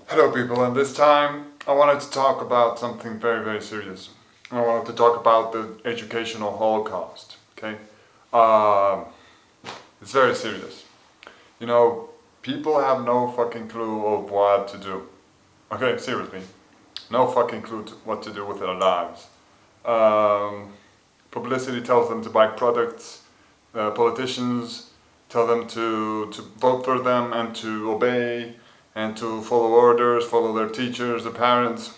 Hello people, and this time I wanted to talk about something very, very serious. I wanted to talk about the educational Holocaust, okay? Um, it's very serious. You know, people have no fucking clue of what to do. Okay, seriously. No fucking clue what to do with their lives. Um, Publicity tells them to buy products, politicians tell them to vote for them and to obey and to follow orders, follow their teachers, their parents.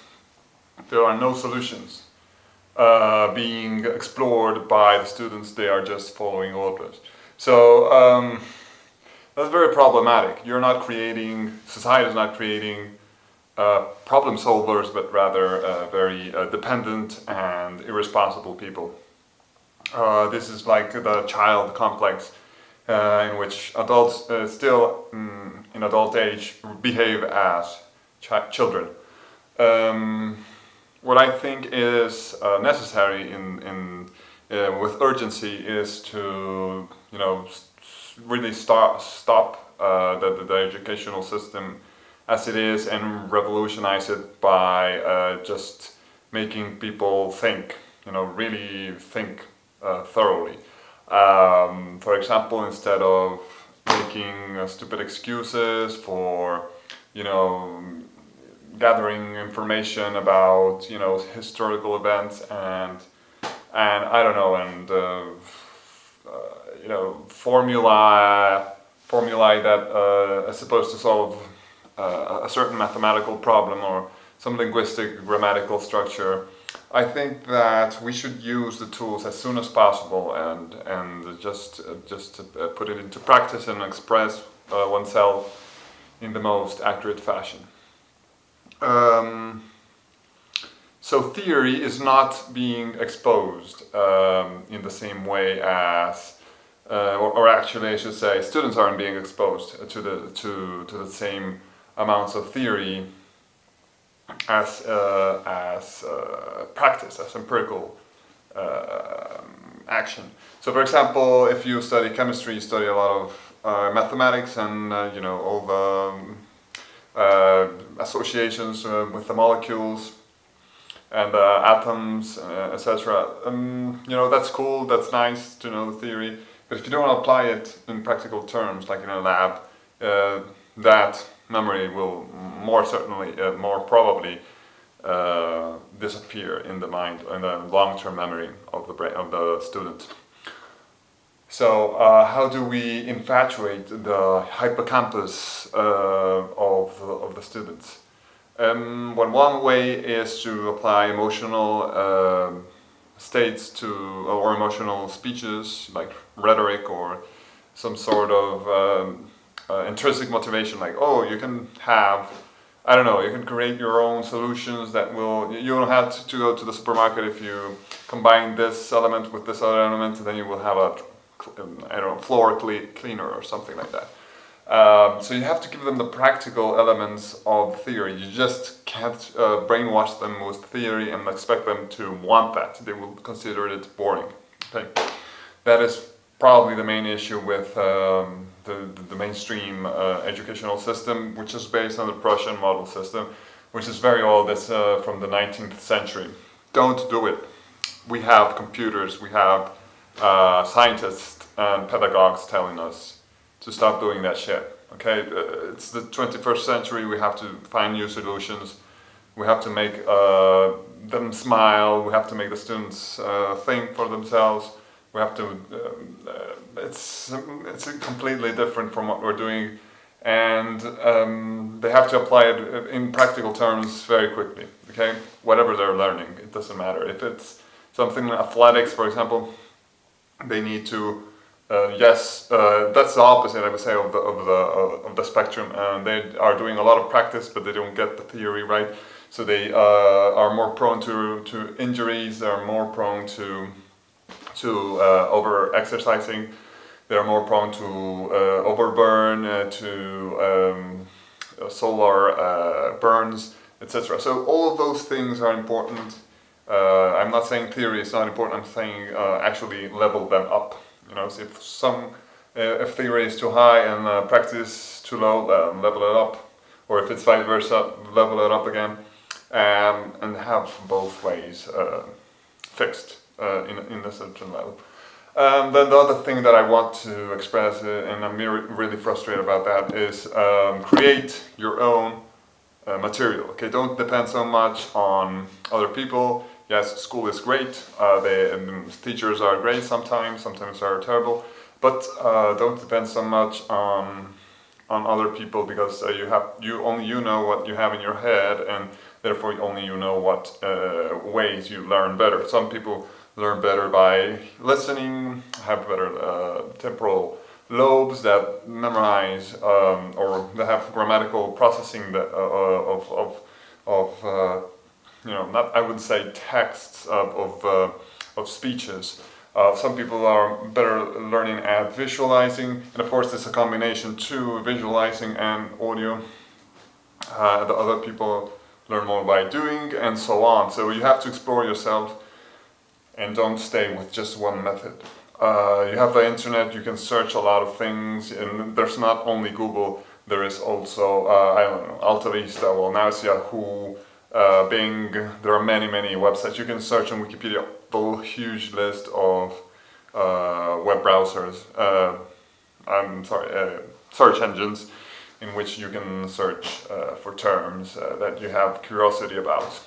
There are no solutions being explored by the students, they are just following orders. So that's very problematic. You're not creating, society is not creating problem solvers, but rather very dependent and irresponsible people. This is like the child complex in which adults still in adult age behave as children. Um, what I think is necessary with urgency is to really stop the educational system as it is and revolutionize it by just making people think, really think thoroughly. For example, instead of making stupid excuses for, you know, gathering information about, historical events and I don't know, and formulae that are supposed to solve a certain mathematical problem or some linguistic grammatical structure. I think that we should use the tools as soon as possible and just put it into practice and express oneself in the most accurate fashion. Um, so theory is not being exposed in the same way as, or actually I should say, students aren't being exposed to the same amounts of theory as practice, as empirical action. So, for example, if you study chemistry, you study a lot of mathematics and all the associations with the molecules and atoms, etc. That's cool. That's nice to know the theory, but if you don't apply it in practical terms, like in a lab, that memory will more probably disappear in the mind, in the long-term memory of the brain of the student. So, how do we infatuate the hippocampus of the students? One way is to apply emotional states or emotional speeches like rhetoric or some sort of intrinsic motivation, like, oh, you can have, I don't know, you can create your own solutions that you don't have to go to the supermarket if you combine this element with this other element, and then you will have floor cleaner or something like that. So you have to give them the practical elements of theory. You just can't brainwash them with theory and expect them to want that. They will consider it boring. Okay, that is probably the main issue with the mainstream educational system, which is based on the Prussian model system, which is very old. It's from the 19th century. Don't do it. We have computers, we have scientists and pedagogues telling us to stop doing that shit. Okay, it's the 21st century. We have to find new solutions. We have to make them smile. We have to make the students think for themselves. We have to. It's completely different from what we're doing, and they have to apply it in practical terms very quickly. Okay, whatever they're learning, it doesn't matter. If it's something like athletics, for example, they need to. That's the opposite, I would say, of the spectrum. They are doing a lot of practice, but they don't get the theory right. So they are more prone to injuries. They are more prone to over exercising. They are more prone to overburn, to solar burns, etc. So all of those things are important. I'm not saying theory is not important. I'm saying actually level them up. If theory is too high and practice too low, level it up. or if it's vice versa, level it up again, and have both ways fixed in a certain level. Then the other thing that I want to express, and I'm really frustrated about that, is create your own material. Okay, don't depend so much on other people. Yes, school is great. The teachers are great sometimes are terrible, but don't depend so much on other people, because only you know what you have in your head, and therefore only you know what ways you learn better. Some people learn better by listening, have better temporal lobes that memorize, or they have grammatical processing that, not, I would say, texts of speeches. Some people are better learning at visualizing, and of course, there's a combination too, visualizing and audio. The other people learn more by doing, and so on. So you have to explore yourself, and don't stay with just one method. You have the internet, you can search a lot of things, and there's not only Google, there is also, Alta Vista, well now it's Yahoo, Bing, there are many websites. You can search on Wikipedia a huge list of web browsers, search engines, in which you can search for terms that you have curiosity about.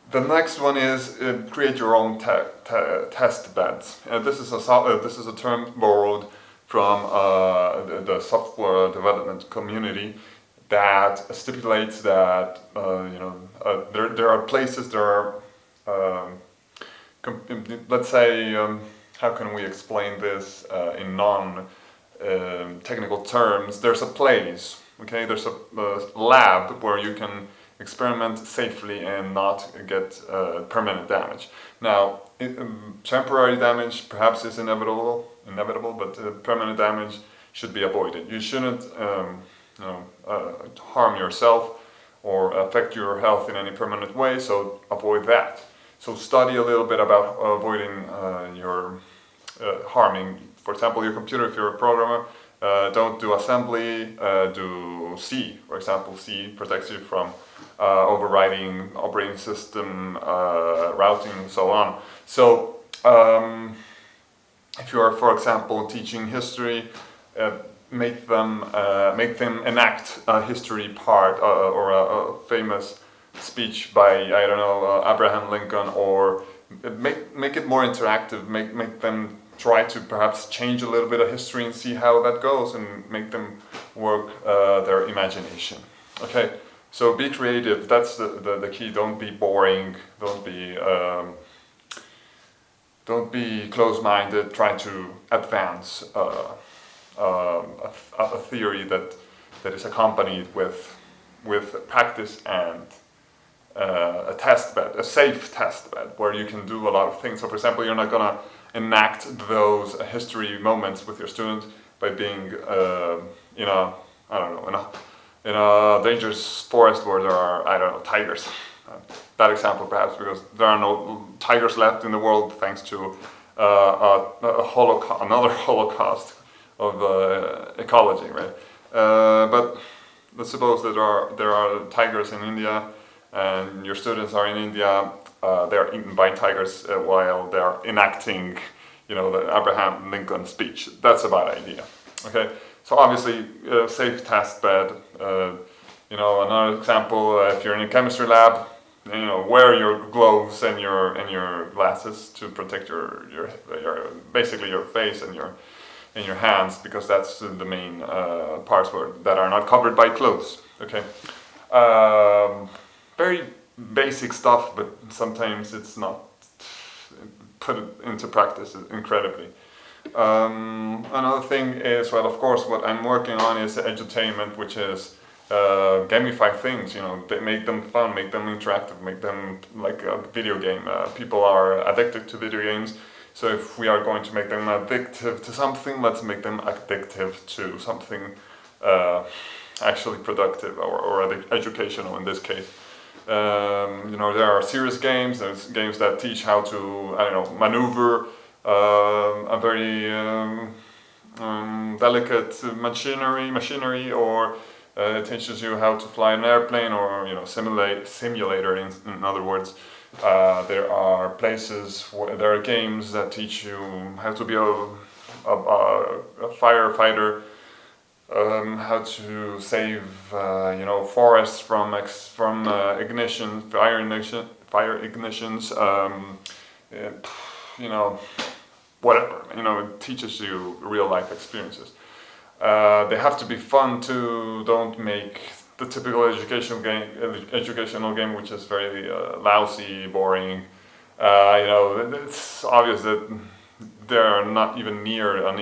The next one is create your own test beds. This is a term borrowed from the software development community that stipulates that there are places, let's say, how can we explain this in non-technical terms? There's a place, okay? There's a lab where you can experiment safely and not get permanent damage. Now, temporary damage perhaps is inevitable, but permanent damage should be avoided. You shouldn't harm yourself or affect your health in any permanent way, so avoid that. So study a little bit about avoiding your harming, for example, your computer. If you're a programmer, don't do assembly, do C. For example, C protects you from overriding operating system, routing, and so on. So if you are, for example, teaching history, make them enact a history part or a famous speech by, I don't know, Abraham Lincoln, or make it more interactive. Make them try to perhaps change a little bit of history and see how that goes, and make them work their imagination. Okay, so be creative. That's the key. Don't be boring. Don't be close-minded. Try to advance a theory that is accompanied with practice and a test bed, a safe test bed, where you can do a lot of things. So, for example, you're not gonna enact those history moments with your student by being in a dangerous forest where there are, I don't know, tigers. Bad example perhaps, because there are no tigers left in the world thanks to another Holocaust of ecology, right? But let's suppose that there are tigers in India, and your students are in India. They are eaten by tigers while they are enacting, the Abraham Lincoln speech. That's a bad idea. Okay, so obviously, safe test bed. Another example: if you're in a chemistry lab, wear your gloves and your glasses to protect your basically your face and your hands, because that's the main parts that are not covered by clothes. Okay, very basic stuff, but sometimes it's not put into practice incredibly. Another thing is, well, of course, what I'm working on is edutainment, which is gamify things. They make them fun, make them interactive, make them like a video game. People are addicted to video games. So if we are going to make them addictive to something, let's make them addictive to something actually productive or educational in this case. There are serious games. There's games that teach how to, maneuver a very delicate machinery, or it teaches you how to fly an airplane, or simulator. In other words, there are there are games that teach you how to be a firefighter, how to save forests from fire ignitions. Uh, you know, Whatever. It teaches you real life experiences. They have to be fun too. Don't make the typical educational game, which is very lousy, boring. It's obvious that they're not even near an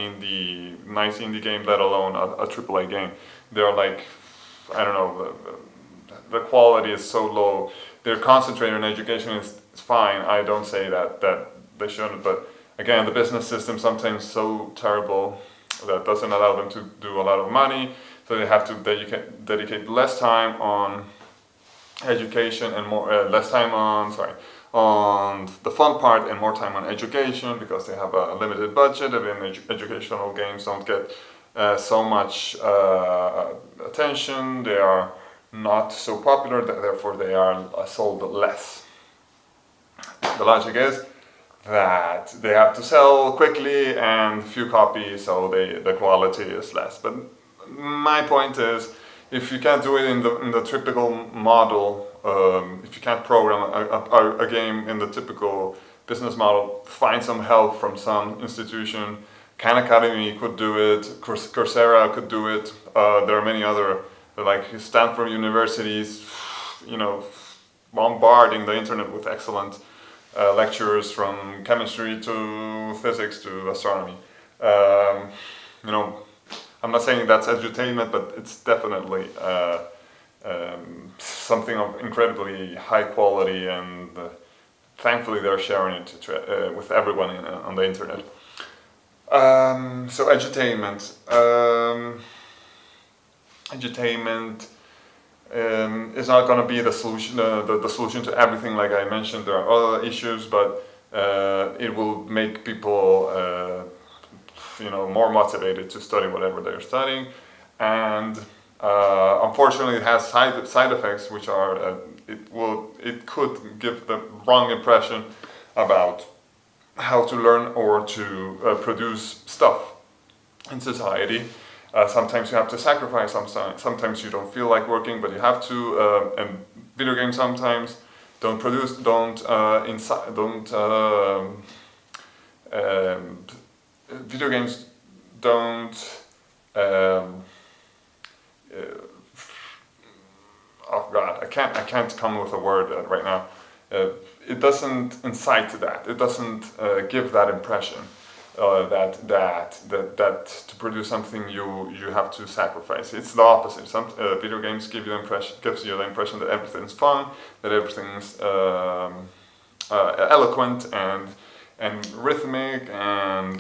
nice indie game, let alone a AAA game. They're like, I don't know, the quality is so low. They're concentrated on education is fine. I don't say that they shouldn't, but again, the business system sometimes so terrible that doesn't allow them to do a lot of money, so they have to dedicate less time on education and less time on the fun part and more time on education, because they have a limited budget. And educational games don't get so much attention. They are not so popular, therefore they are sold less. The logic is that they have to sell quickly and few copies, so the quality is less. But my point is, if you can't do it in the typical model, if you can't program a game in the typical business model, find some help from some institution. Khan Academy could do it, Coursera could do it. There are many other, like Stanford universities, bombarding the internet with excellent lectures from chemistry to physics to astronomy. I'm not saying that's edutainment, but it's definitely something of incredibly high quality, and thankfully they're sharing it with everyone on the internet. So edutainment. Edutainment is not going to be the solution, the solution to everything. Like I mentioned, there are other issues, but it will make people more motivated to study whatever they're studying. And unfortunately, it has side effects, which are it could give the wrong impression about how to learn or to produce stuff in society. Sometimes you have to sacrifice. Sometimes you don't feel like working, but you have to. And video games sometimes don't produce. Video games don't. Oh God, I can't come with a word right now. It doesn't incite that. It doesn't give that impression. That to produce something you have to sacrifice. It's the opposite. Some video games gives you the impression that everything's fun, that everything's eloquent and rhythmic and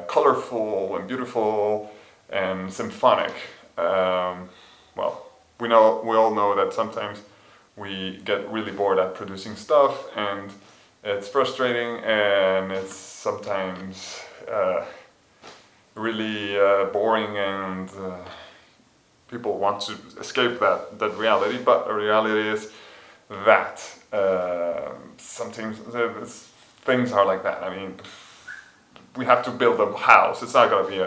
colorful and beautiful and symphonic. We all know that sometimes we get really bored at producing stuff, and it's frustrating, and it's sometimes really boring, and people want to escape that reality. But the reality is that sometimes things are like that. I mean, we have to build a house. It's not going to be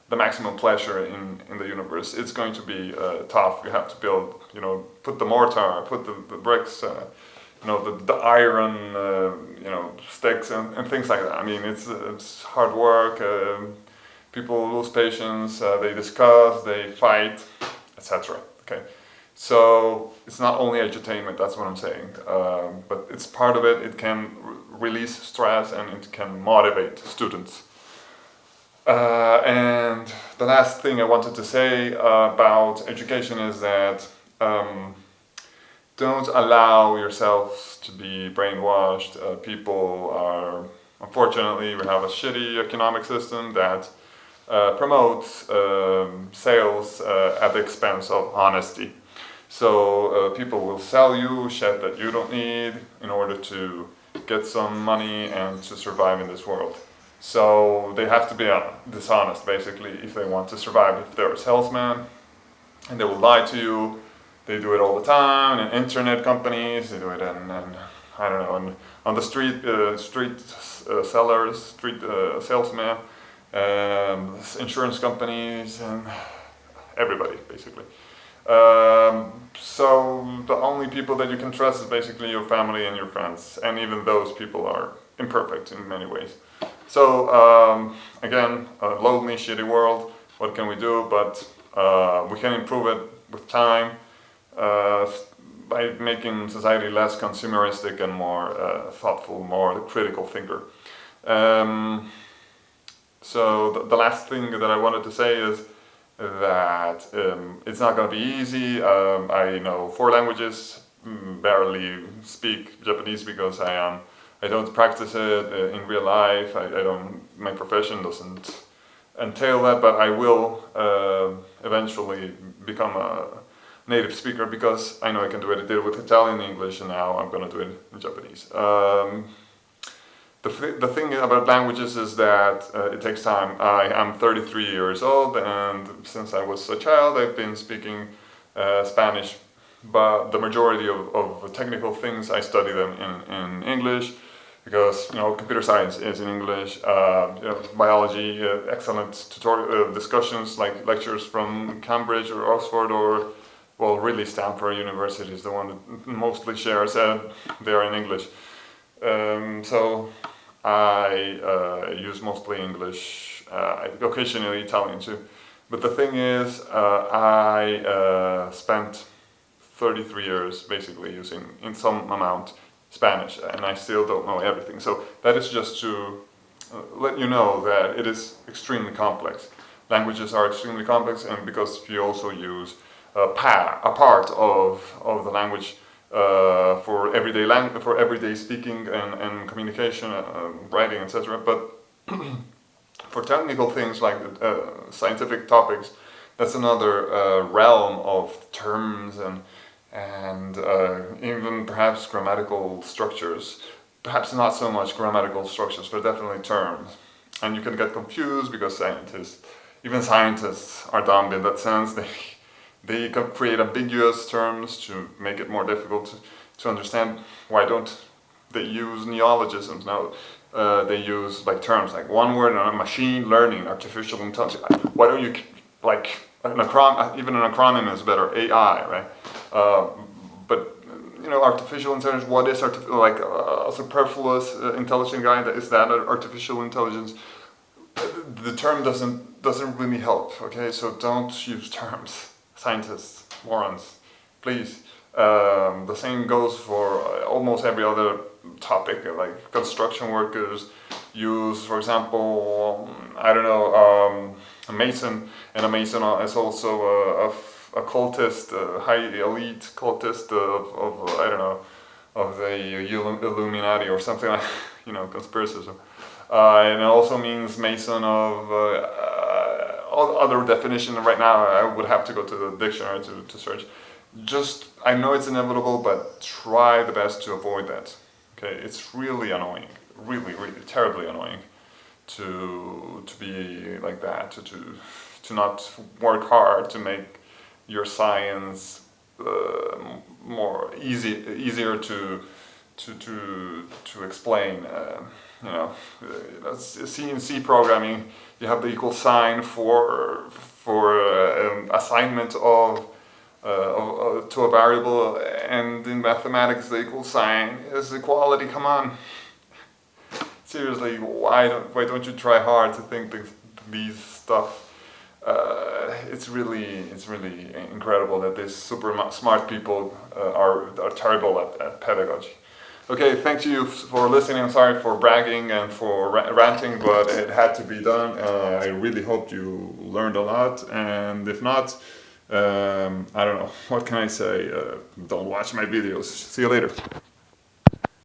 the maximum pleasure in the universe. It's going to be tough. You have to build, put the mortar, put the bricks, the iron, sticks and things like that. I mean, it's hard work. People lose patience. They discuss, they fight, etc. Okay, so it's not only edutainment. That's what I'm saying. But it's part of it. It can release stress, and it can motivate students. And the last thing I wanted to say about education is that don't allow yourselves to be brainwashed. Unfortunately, we have a shitty economic system that promotes sales at the expense of honesty. So people will sell you shit that you don't need in order to get some money and to survive in this world. So they have to be dishonest, basically, if they want to survive. If they're a salesman, and they will lie to you, they do it all the time. In internet companies, they do it in I don't know, on the street, sellers, street salesmen, insurance companies, and everybody, basically. So the only people that you can trust is basically your family and your friends, and even those people are imperfect in many ways. So again, a lonely, shitty world. What can we do? But we can improve it with time by making society less consumeristic and more thoughtful, more critical thinker. So the last thing that I wanted to say is that it's not going to be easy. I know 4 languages, barely speak Japanese because I don't practice it in real life. I don't. My profession doesn't entail that, but I will eventually become a native speaker because I know I can do it. I did it with Italian, English, and now I'm going to do it in Japanese. The thing about languages is that it takes time. I am 33 years old, and since I was a child, I've been speaking Spanish. But the majority of technical things, I study them in English, because computer science is in English. Biology, excellent tutorial discussions, like lectures from Cambridge or Oxford or, well, really Stanford University is the one that mostly shares. They are in English. So I use mostly English, occasionally Italian too. But the thing is, I spent 33 years basically using, in some amount, Spanish, and I still don't know everything. So that is just to let you know that it is extremely complex. Languages are extremely complex, and because you also use a part of the language for everyday speaking and communication, writing, etc. But for technical things like scientific topics, that's another realm of terms and even perhaps grammatical structures. Perhaps not so much grammatical structures, but definitely terms. And you can get confused because even scientists are dumb in that sense. They can create ambiguous terms to make it more difficult to understand. Why don't they use neologisms? Now they use like terms like one word, machine learning, artificial intelligence. Why don't you even an acronym is better, AI, right? But artificial intelligence. What is a superfluous intelligent guy? Is that artificial intelligence? The term doesn't really help. Okay, so don't use terms. Scientists, morons, please. The same goes for almost every other topic, like construction workers use, for example, a mason, and a mason is also a cultist, a high elite cultist of the Illuminati or something like, conspiracism. And it also means mason of all other definition. Right now I would have to go to the dictionary to search. I know it's inevitable, but try the best to avoid that. Okay, it's really annoying, really, really terribly annoying to be like that, to not work hard to make your science more easier to explain. In C programming, you have the equal sign for assignment of to a variable, and in mathematics the equal sign is equality. Come on, seriously, why don't you try hard to think these stuff? It's really incredible that these super smart people are terrible at pedagogy. Okay, thank you for listening. I'm sorry for bragging and for ranting, but it had to be done. I really hope you learned a lot, and if not, I don't know, what can I say? Don't watch my videos. See you later.